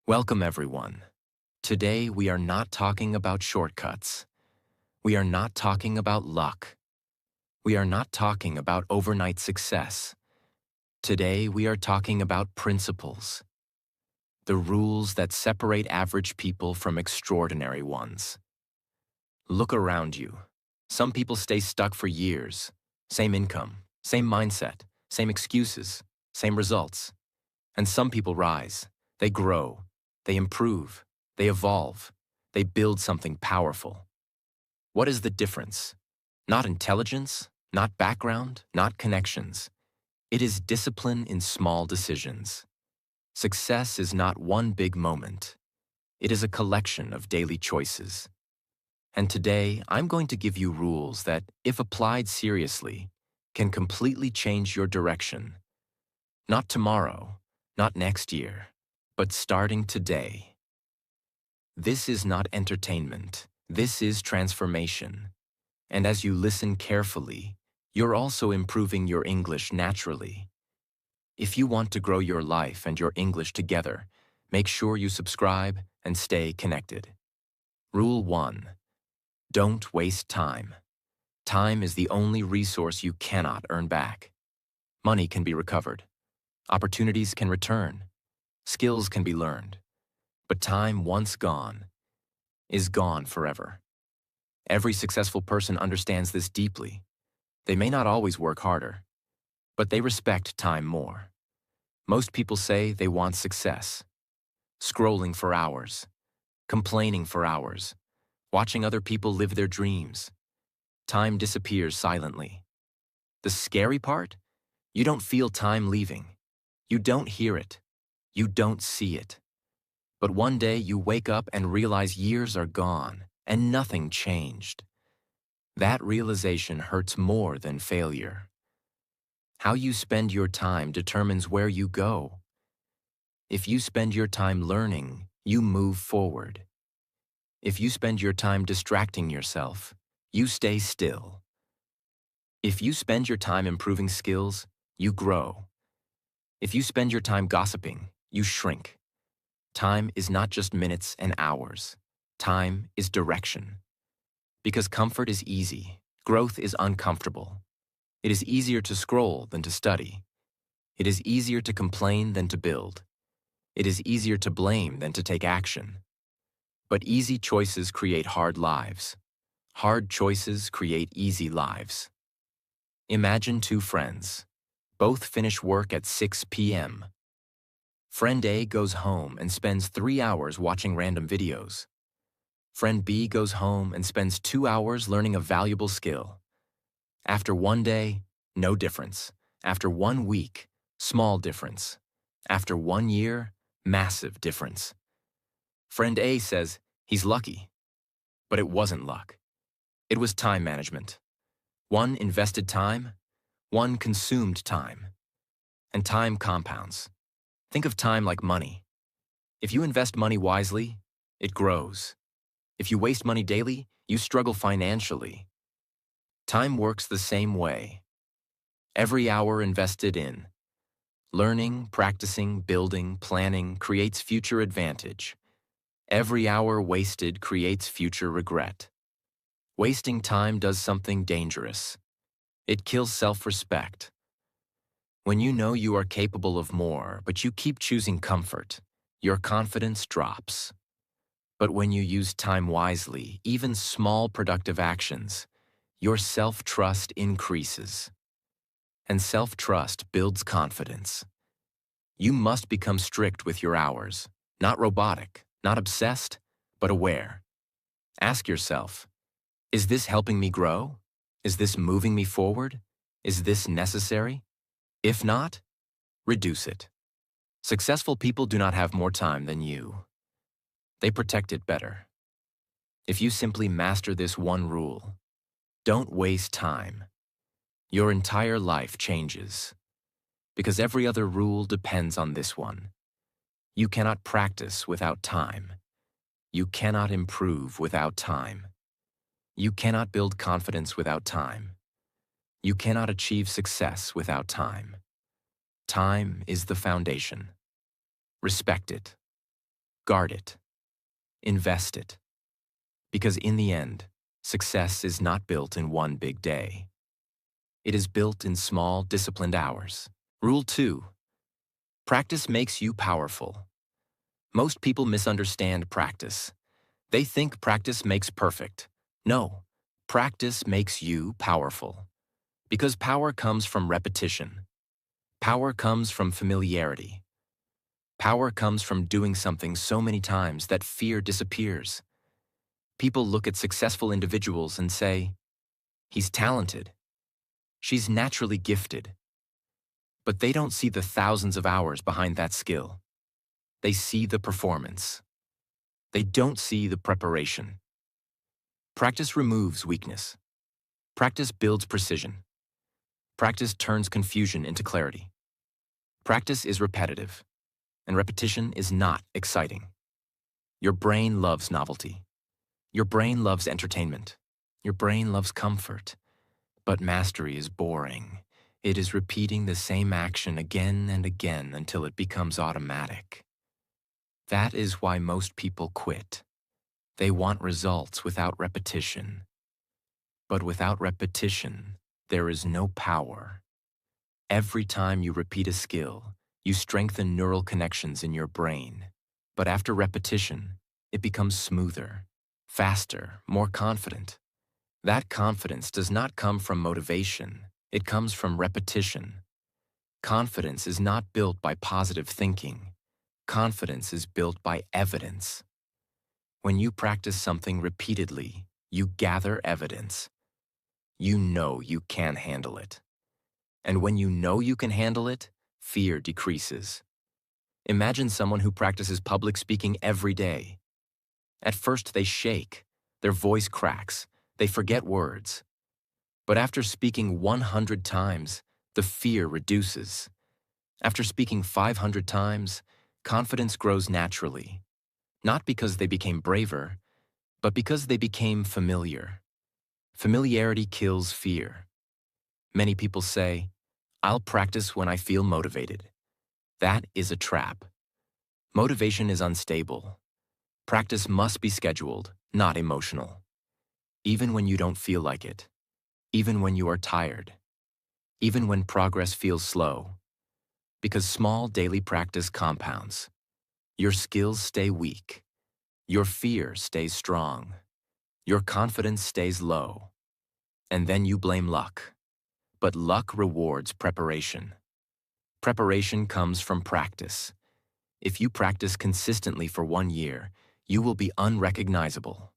Welcome, everyone. Today, we are not talking about shortcuts. We are not talking about luck. We are not talking about overnight success. Today, we are talking about principles, the rules that separate average people from extraordinary ones. Look around you. Some people stay stuck for years. Same income, same mindset, same excuses, same results. And some people rise. They grow. They improve. They evolve. They build something powerful. What is the difference? Not intelligence, not background, not connections. It is discipline in small decisions. Success is not one big moment. It is a collection of daily choices. And today, I'm going to give you rules that, if applied seriously, can completely change your direction. Not tomorrow, not next year, but starting today. This is not entertainment. This is transformation. And as you listen carefully, you're also improving your English naturally. If you want to grow your life and your English together, make sure you subscribe and stay connected. Rule 1. Don't waste time. Time is the only resource you cannot earn back. Money can be recovered. Opportunities can return. Skills can be learned. But time once gone is gone forever. Every successful person understands this deeply. They may not always work harder, but they respect time more. Most people say they want success. Scrolling for hours, complaining for hours, watching other people live their dreams. Time disappears silently. The scary part? You don't feel time leaving. You don't hear it. You don't see it. But one day you wake up and realize years are gone and nothing changed. That realization hurts more than failure. How you spend your time determines where you go. If you spend your time learning, you move forward. If you spend your time distracting yourself, you stay still. If you spend your time improving skills, you grow. If you spend your time gossiping, you shrink. Time is not just minutes and hours. Time is direction. Because comfort is easy, growth is uncomfortable. It is easier to scroll than to study. It is easier to complain than to build. It is easier to blame than to take action. But easy choices create hard lives. Hard choices create easy lives. Imagine two friends. Both finish work at 6 p.m. Friend A goes home and spends 3 hours watching random videos. Friend B goes home and spends 2 hours learning a valuable skill. After one day, no difference. After 1 week, small difference. After 1 year, massive difference. Friend A says he's lucky, but it wasn't luck. It was time management. One invested time, one consumed time. And time compounds. Think of time like money. If you invest money wisely, it grows. If you waste money daily, you struggle financially. Time works the same way. Every hour invested in learning, practicing, building, planning creates future advantage. Every hour wasted creates future regret. Wasting time does something dangerous. It kills self-respect. When you know you are capable of more, but you keep choosing comfort, your confidence drops. But when you use time wisely, even small productive actions, your self-trust increases. And self-trust builds confidence. You must become strict with your hours, not robotic, not obsessed, but aware. Ask yourself, is this helping me grow? Is this moving me forward? Is this necessary? If not, reduce it. Successful people do not have more time than you. They protect it better. If you simply master this one rule, don't waste time, your entire life changes. Because every other rule depends on this one. You cannot practice without time. You cannot improve without time. You cannot build confidence without time. You cannot achieve success without time. Time is the foundation. Respect it. Guard it. Invest it. Because in the end, success is not built in one big day. It is built in small, disciplined hours. Rule 2. Practice makes you powerful. Most people misunderstand practice. They think practice makes perfect. No, practice makes you powerful. Because power comes from repetition. Power comes from familiarity. Power comes from doing something so many times that fear disappears. People look at successful individuals and say, "He's talented. She's naturally gifted." But they don't see the thousands of hours behind that skill. They see the performance. They don't see the preparation. Practice removes weakness. Practice builds precision. Practice turns confusion into clarity. Practice is repetitive, and repetition is not exciting. Your brain loves novelty. Your brain loves entertainment. Your brain loves comfort. But mastery is boring. It is repeating the same action again and again until it becomes automatic. That is why most people quit. They want results without repetition. But without repetition, there is no power. Every time you repeat a skill, you strengthen neural connections in your brain. But after repetition, it becomes smoother, faster, more confident. That confidence does not come from motivation. It comes from repetition. Confidence is not built by positive thinking. Confidence is built by evidence. When you practice something repeatedly, you gather evidence. You know you can handle it. And when you know you can handle it, fear decreases. Imagine someone who practices public speaking every day. At first they shake, their voice cracks, they forget words. But after speaking 100 times, the fear reduces. After speaking 500 times, confidence grows naturally. Not because they became braver, but because they became familiar. Familiarity kills fear. Many people say, "I'll practice when I feel motivated." That is a trap. Motivation is unstable. Practice must be scheduled, not emotional. Even when you don't feel like it. Even when you are tired. Even when progress feels slow. Because small daily practice compounds. Your skills stay weak. Your fear stays strong. Your confidence stays low. And then you blame luck. But luck rewards preparation. Preparation comes from practice. If you practice consistently for 1 year, you will be unrecognizable.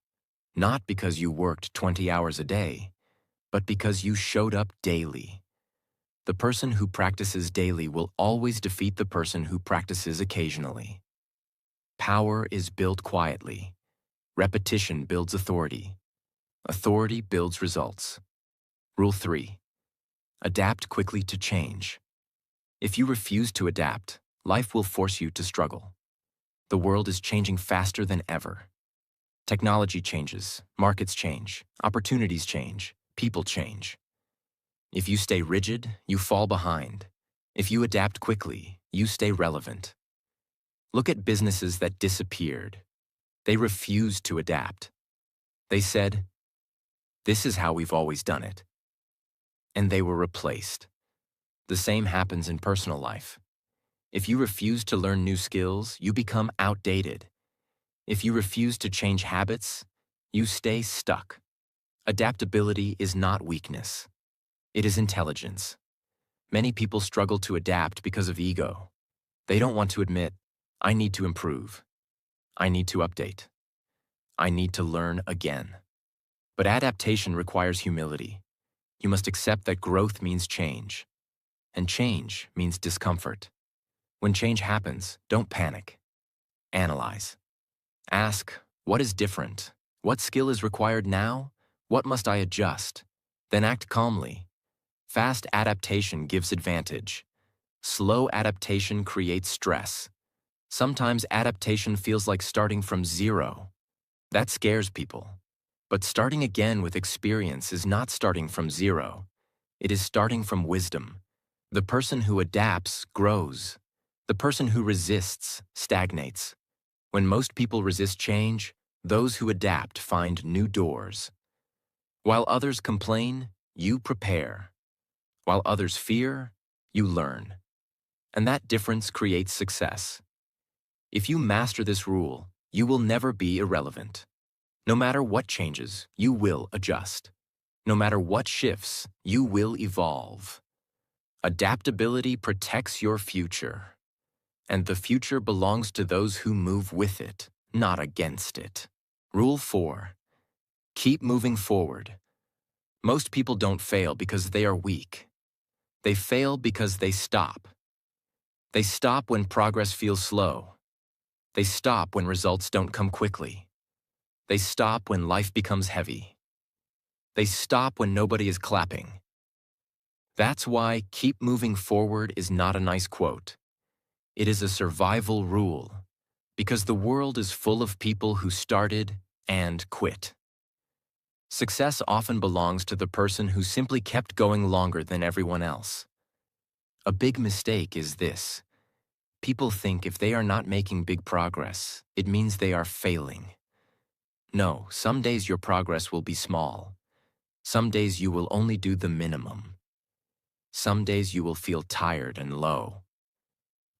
Not because you worked 20 hours a day, but because you showed up daily. The person who practices daily will always defeat the person who practices occasionally. Power is built quietly. Repetition builds authority. Authority builds results. Rule 3. Adapt quickly to change. If you refuse to adapt, life will force you to struggle. The world is changing faster than ever. Technology changes, markets change, opportunities change, people change. If you stay rigid, you fall behind. If you adapt quickly, you stay relevant. Look at businesses that disappeared. They refused to adapt. They said, "This is how we've always done it." And they were replaced. The same happens in personal life. If you refuse to learn new skills, you become outdated. If you refuse to change habits, you stay stuck. Adaptability is not weakness. It is intelligence. Many people struggle to adapt because of ego. They don't want to admit, "I need to improve. I need to update. I need to learn again." But adaptation requires humility. You must accept that growth means change. And change means discomfort. When change happens, don't panic. Analyze. Ask, what is different? What skill is required now? What must I adjust? Then act calmly. Fast adaptation gives advantage. Slow adaptation creates stress. Sometimes adaptation feels like starting from zero. That scares people. But starting again with experience is not starting from zero. It is starting from wisdom. The person who adapts grows. The person who resists stagnates. When most people resist change, those who adapt find new doors. While others complain, you prepare. While others fear, you learn. And that difference creates success. If you master this rule, you will never be irrelevant. No matter what changes, you will adjust. No matter what shifts, you will evolve. Adaptability protects your future. And the future belongs to those who move with it, not against it. Rule 4. Keep moving forward. Most people don't fail because they are weak. They fail because they stop. They stop when progress feels slow. They stop when results don't come quickly. They stop when life becomes heavy. They stop when nobody is clapping. That's why keep moving forward is not a nice quote. It is a survival rule, because the world is full of people who started and quit. Success often belongs to the person who simply kept going longer than everyone else. A big mistake is this. People think if they are not making big progress, it means they are failing. No, some days your progress will be small. Some days you will only do the minimum. Some days you will feel tired and low.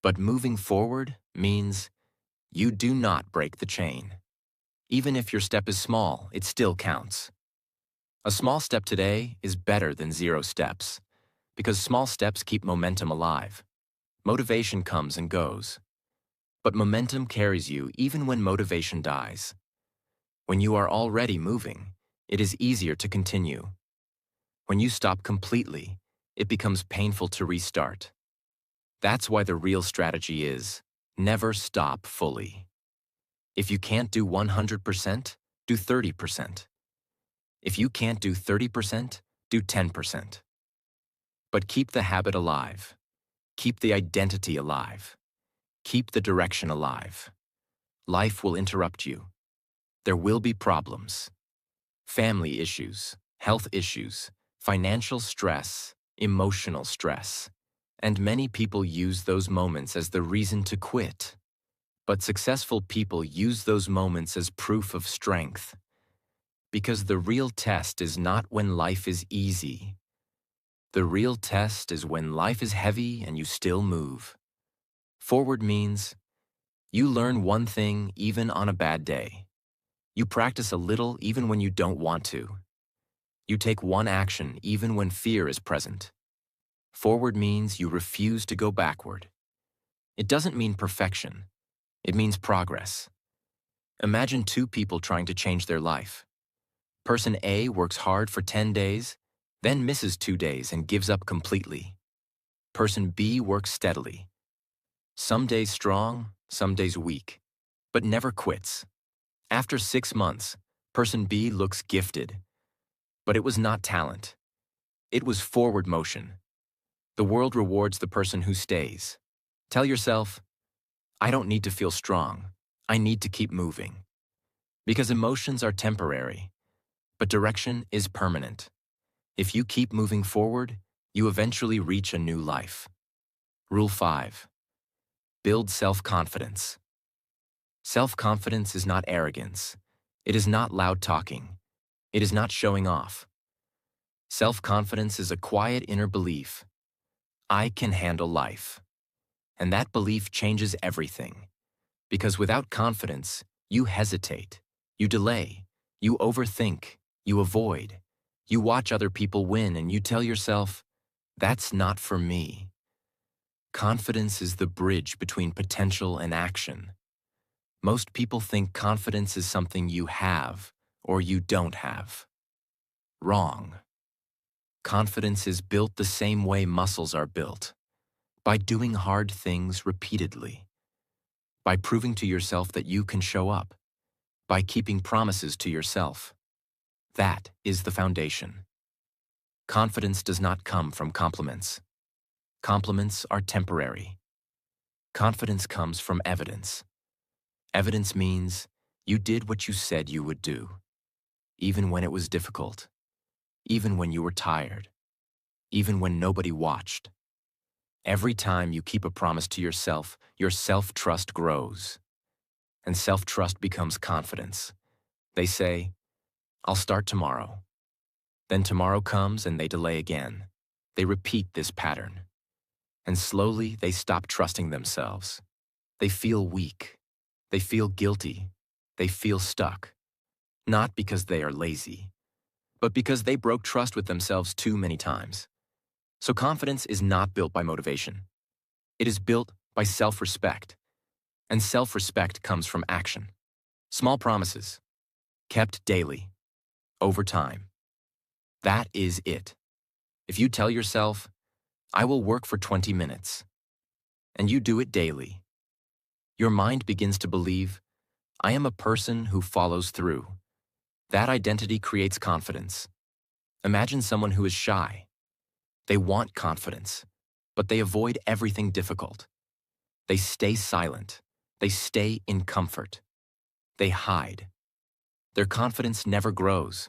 But moving forward means you do not break the chain. Even if your step is small, it still counts. A small step today is better than 0 steps, because small steps keep momentum alive. Motivation comes and goes. But momentum carries you even when motivation dies. When you are already moving, it is easier to continue. When you stop completely, it becomes painful to restart. That's why the real strategy is never stop fully. If you can't do 100%, do 30%. If you can't do 30%, do 10%. But keep the habit alive. Keep the identity alive. Keep the direction alive. Life will interrupt you. There will be problems. Family issues, health issues, financial stress, emotional stress. And many people use those moments as the reason to quit. But successful people use those moments as proof of strength. Because the real test is not when life is easy. The real test is when life is heavy and you still move. Forward means you learn one thing even on a bad day. You practice a little even when you don't want to. You take one action even when fear is present. Forward means you refuse to go backward. It doesn't mean perfection. It means progress. Imagine 2 people trying to change their life. Person A works hard for 10 days, then misses 2 days and gives up completely. Person B works steadily. Some days strong, some days weak, but never quits. After 6 months, person B looks gifted. But it was not talent. It was forward motion. The world rewards the person who stays. Tell yourself, I don't need to feel strong. I need to keep moving. Because emotions are temporary, but direction is permanent. If you keep moving forward, you eventually reach a new life. Rule 5. Build self-confidence. Self-confidence is not arrogance. It is not loud talking. It is not showing off. Self-confidence is a quiet inner belief. I can handle life. And that belief changes everything. Because without confidence, you hesitate, you delay, you overthink, you avoid. You watch other people win and you tell yourself, that's not for me. Confidence is the bridge between potential and action. Most people think confidence is something you have or you don't have. Wrong. Confidence is built the same way muscles are built, by doing hard things repeatedly, by proving to yourself that you can show up, by keeping promises to yourself. That is the foundation. Confidence does not come from compliments. Compliments are temporary. Confidence comes from evidence. Evidence means you did what you said you would do, even when it was difficult, even when you were tired, even when nobody watched. Every time you keep a promise to yourself, your self-trust grows. and self-trust becomes confidence. They say, I'll start tomorrow. Then tomorrow comes and they delay again. They repeat this pattern. And slowly they stop trusting themselves. They feel weak. They feel guilty. They feel stuck. Not because they are lazy, but because they broke trust with themselves too many times. So confidence is not built by motivation. It is built by self-respect. And self-respect comes from action. Small promises, kept daily, over time. That is it. If you tell yourself, I will work for 20 minutes, and you do it daily, your mind begins to believe, I am a person who follows through. That identity creates confidence. Imagine someone who is shy. They want confidence, but they avoid everything difficult. They stay silent. They stay in comfort. They hide. Their confidence never grows.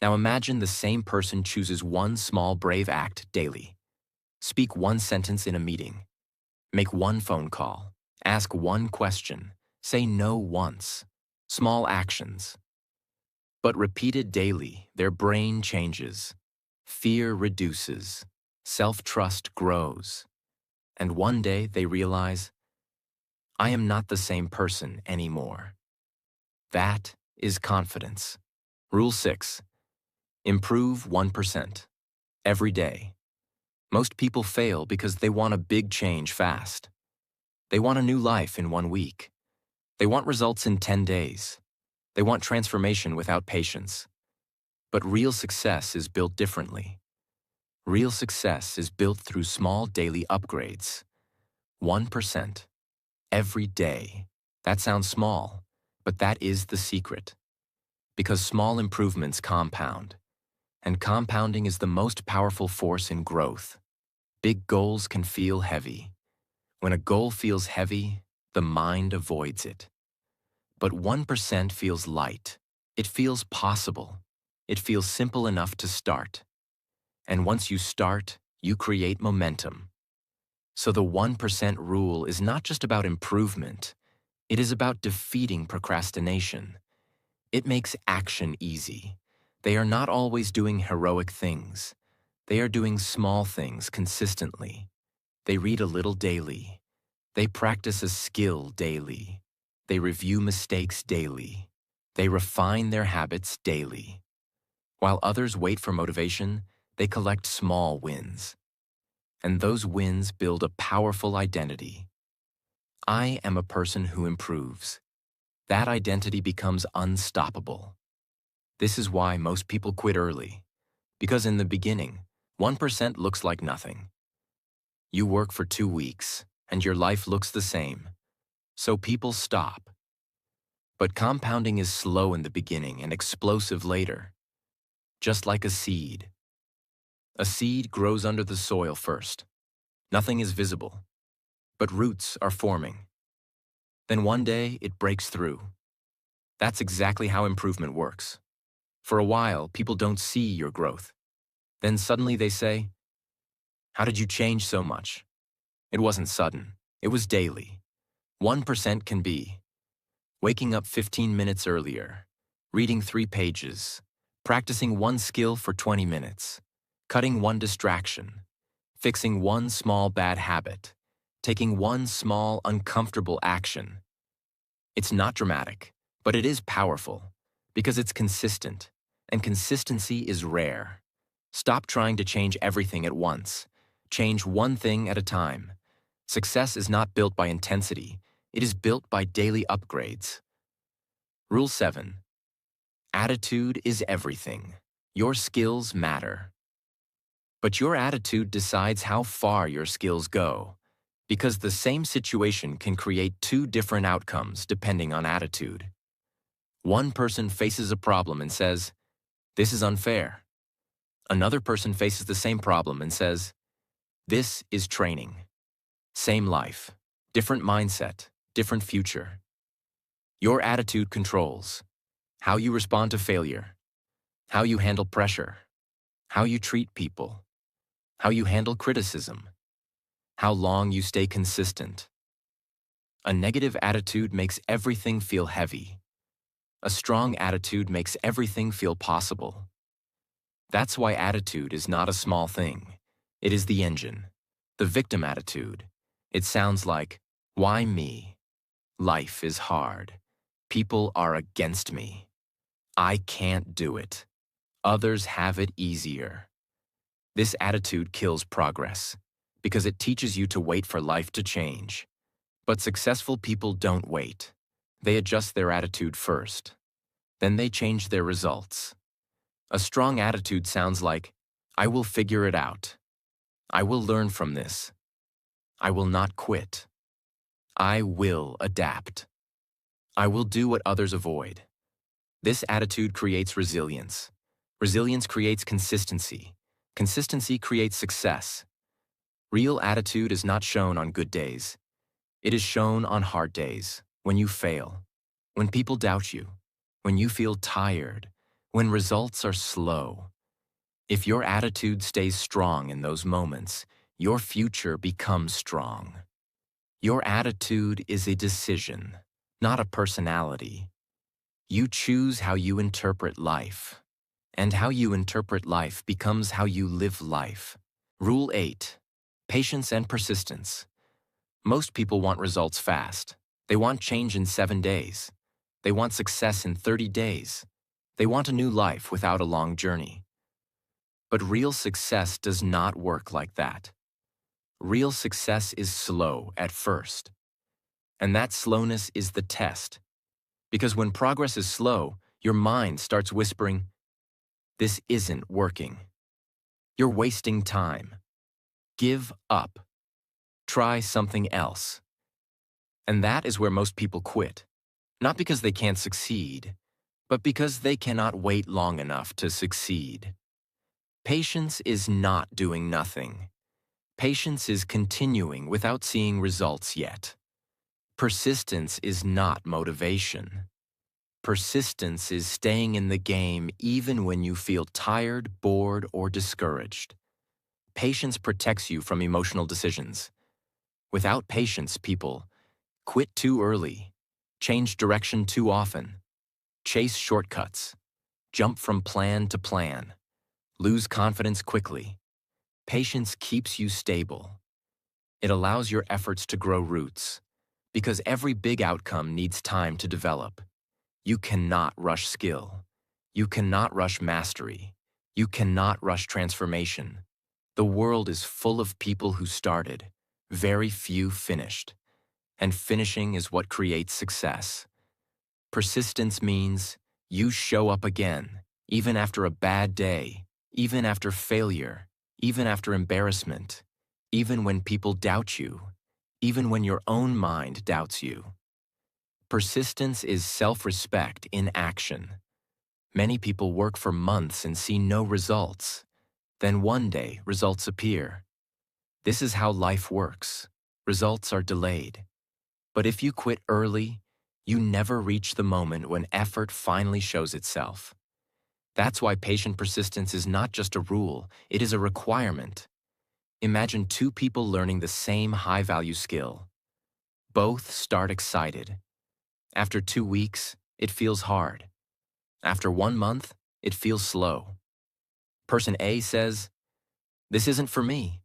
Now imagine the same person chooses one small brave act daily. Speak one sentence in a meeting. Make one phone call. Ask one question. Say no once. Small actions. But repeated daily, their brain changes. Fear reduces. Self-trust grows. And one day they realize, I am not the same person anymore. That is confidence. Rule 6. Improve 1%. Every day. Most people fail because they want a big change fast. They want a new life in 1 week. They want results in 10 days. They want transformation without patience. But real success is built differently. Real success is built through small daily upgrades. 1%. Every day. That sounds small, but that is the secret. Because small improvements compound. And compounding is the most powerful force in growth. Big goals can feel heavy. When a goal feels heavy, the mind avoids it. But 1% feels light. It feels possible. It feels simple enough to start. And once you start, you create momentum. So the 1% rule is not just about improvement. It is about defeating procrastination. It makes action easy. They are not always doing heroic things. They are doing small things consistently. They read a little daily. They practice a skill daily. They review mistakes daily. They refine their habits daily. While others wait for motivation, they collect small wins. And those wins build a powerful identity. I am a person who improves. That identity becomes unstoppable. This is why most people quit early. Because in the beginning, 1% looks like nothing. You work for 2 weeks, and your life looks the same. So people stop. But compounding is slow in the beginning and explosive later. Just like a seed. A seed grows under the soil first. Nothing is visible. But roots are forming. Then one day, it breaks through. That's exactly how improvement works. For a while, people don't see your growth. Then suddenly they say, how did you change so much? It wasn't sudden. It was daily. 1% can be waking up 15 minutes earlier, reading 3 pages, practicing one skill for 20 minutes, cutting one distraction, fixing one small bad habit, taking one small uncomfortable action. It's not dramatic, but it is powerful because it's consistent, and consistency is rare. Stop trying to change everything at once. Change one thing at a time. Success is not built by intensity. It is built by daily upgrades. Rule 7. Attitude is everything. Your skills matter. But your attitude decides how far your skills go, because the same situation can create 2 different outcomes depending on attitude. One person faces a problem and says, this is unfair. Another person faces the same problem and says, this is training. Same life, different mindset, different future. Your attitude controls how you respond to failure, how you handle pressure, how you treat people, how you handle criticism, how long you stay consistent. A negative attitude makes everything feel heavy. A strong attitude makes everything feel possible. That's why attitude is not a small thing. It is the engine. The victim attitude. It sounds like, why me? Life is hard. People are against me. I can't do it. Others have it easier. This attitude kills progress because it teaches you to wait for life to change. But successful people don't wait. They adjust their attitude first. Then they change their results. A strong attitude sounds like, I will figure it out. I will learn from this. I will not quit. I will adapt. I will do what others avoid. This attitude creates resilience. Resilience creates consistency. Consistency creates success. Real attitude is not shown on good days. It is shown on hard days, when you fail, when people doubt you, when you feel tired, when results are slow. If your attitude stays strong in those moments, your future becomes strong. Your attitude is a decision, not a personality. You choose how you interpret life, and how you interpret life becomes how you live life. Rule 8. Patience and persistence. Most people want results fast. They want change in 7 days. They want success in 30 days. They want a new life without a long journey. But real success does not work like that. Real success is slow at first. And that slowness is the test. Because when progress is slow, your mind starts whispering, this isn't working. You're wasting time. Give up. Try something else. And that is where most people quit. Not because they can't succeed, but because they cannot wait long enough to succeed. Patience is not doing nothing. Patience is continuing without seeing results yet. Persistence is not motivation. Persistence is staying in the game even when you feel tired, bored, or discouraged. Patience protects you from emotional decisions. Without patience, people quit too early, change direction too often, chase shortcuts, jump from plan to plan, lose confidence quickly. Patience keeps you stable. It allows your efforts to grow roots, because every big outcome needs time to develop. You cannot rush skill. You cannot rush mastery. You cannot rush transformation. The world is full of people who started, very few finished. And finishing is what creates success. Persistence means you show up again, even after a bad day, even after failure, even after embarrassment, even when people doubt you, even when your own mind doubts you. Persistence is self-respect in action. Many people work for months and see no results. Then one day, results appear. This is how life works. Results are delayed. But if you quit early, you never reach the moment when effort finally shows itself. That's why patient persistence is not just a rule, it is a requirement. Imagine two people learning the same high-value skill. Both start excited. After 2 weeks, it feels hard. After 1 month, it feels slow. Person A says, "This isn't for me."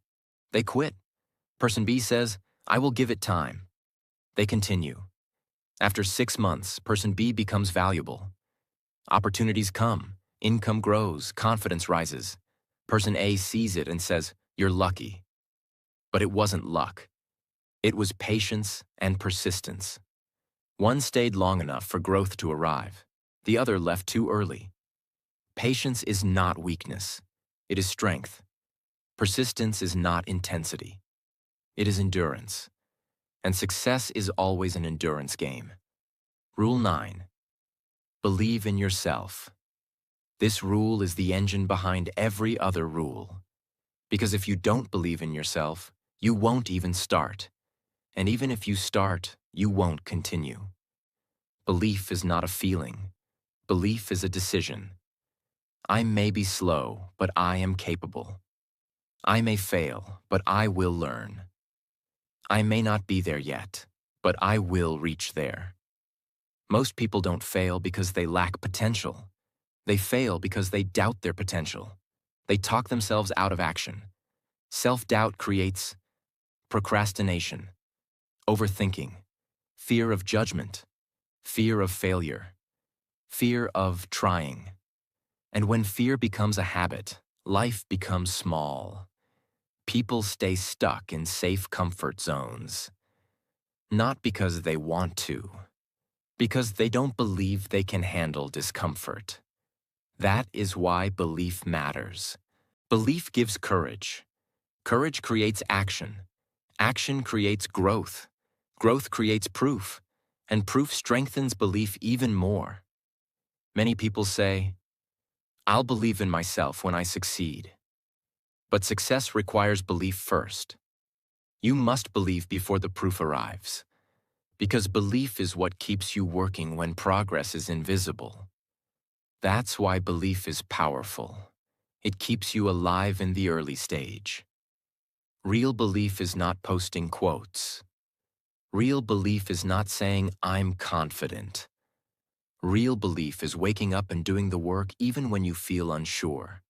They quit. Person B says, "I will give it time." They continue. After 6 months, person B becomes valuable. Opportunities come, income grows, confidence rises. Person A sees it and says, "You're lucky." But it wasn't luck. It was patience and persistence. One stayed long enough for growth to arrive. The other left too early. Patience is not weakness. It is strength. Persistence is not intensity. It is endurance. And success is always an endurance game. Rule 9. Believe in yourself. This rule is the engine behind every other rule. Because if you don't believe in yourself, you won't even start. And even if you start, you won't continue. Belief is not a feeling. Belief is a decision. I may be slow, but I am capable. I may fail, but I will learn. I may not be there yet, but I will reach there. Most people don't fail because they lack potential. They fail because they doubt their potential. They talk themselves out of action. Self-doubt creates procrastination, overthinking, fear of judgment, fear of failure, fear of trying. And when fear becomes a habit, life becomes small. People stay stuck in safe comfort zones. Not because they want to, because they don't believe they can handle discomfort. That is why belief matters. Belief gives courage. Courage creates action. Action creates growth. Growth creates proof. And proof strengthens belief even more. Many people say, "I'll believe in myself when I succeed." But success requires belief first. You must believe before the proof arrives. Because belief is what keeps you working when progress is invisible. That's why belief is powerful. It keeps you alive in the early stage. Real belief is not posting quotes. Real belief is not saying, "I'm confident." Real belief is waking up and doing the work even when you feel unsure.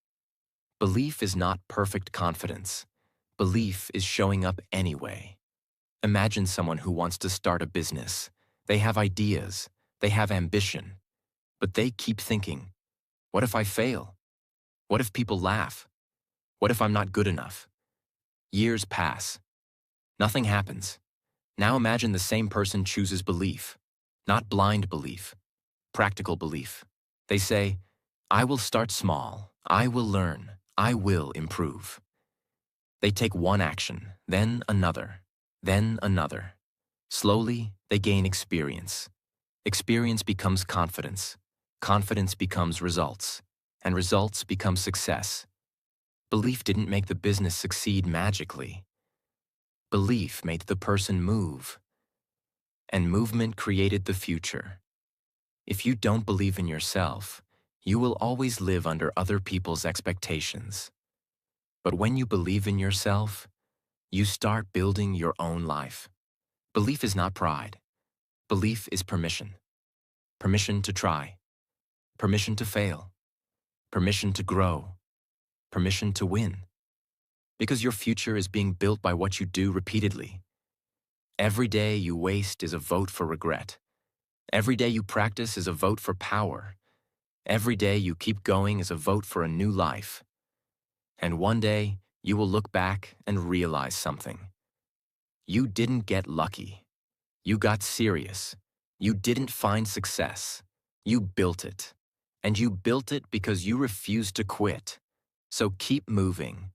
Belief is not perfect confidence. Belief is showing up anyway. Imagine someone who wants to start a business. They have ideas, they have ambition, but they keep thinking, "What if I fail? What if people laugh? What if I'm not good enough?" Years pass. Nothing happens. Now imagine the same person chooses belief, not blind belief, practical belief. They say, "I will start small. I will learn. I will improve." They take one action, then another, then another. Slowly, they gain experience. Experience becomes confidence. Confidence becomes results. And results become success. Belief didn't make the business succeed magically. Belief made the person move. And movement created the future. If you don't believe in yourself, you will always live under other people's expectations. But when you believe in yourself, you start building your own life. Belief is not pride. Belief is permission. Permission to try. Permission to fail. Permission to grow. Permission to win. Because your future is being built by what you do repeatedly. Every day you waste is a vote for regret. Every day you practice is a vote for power. Every day you keep going is a vote for a new life. And one day, you will look back and realize something. You didn't get lucky. You got serious. You didn't find success. You built it. And you built it because you refused to quit. So keep moving.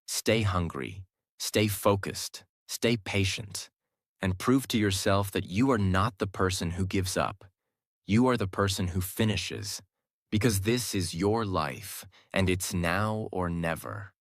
Stay hungry. Stay focused. Stay patient. And prove to yourself that you are not the person who gives up. You are the person who finishes. Because this is your life, and it's now or never.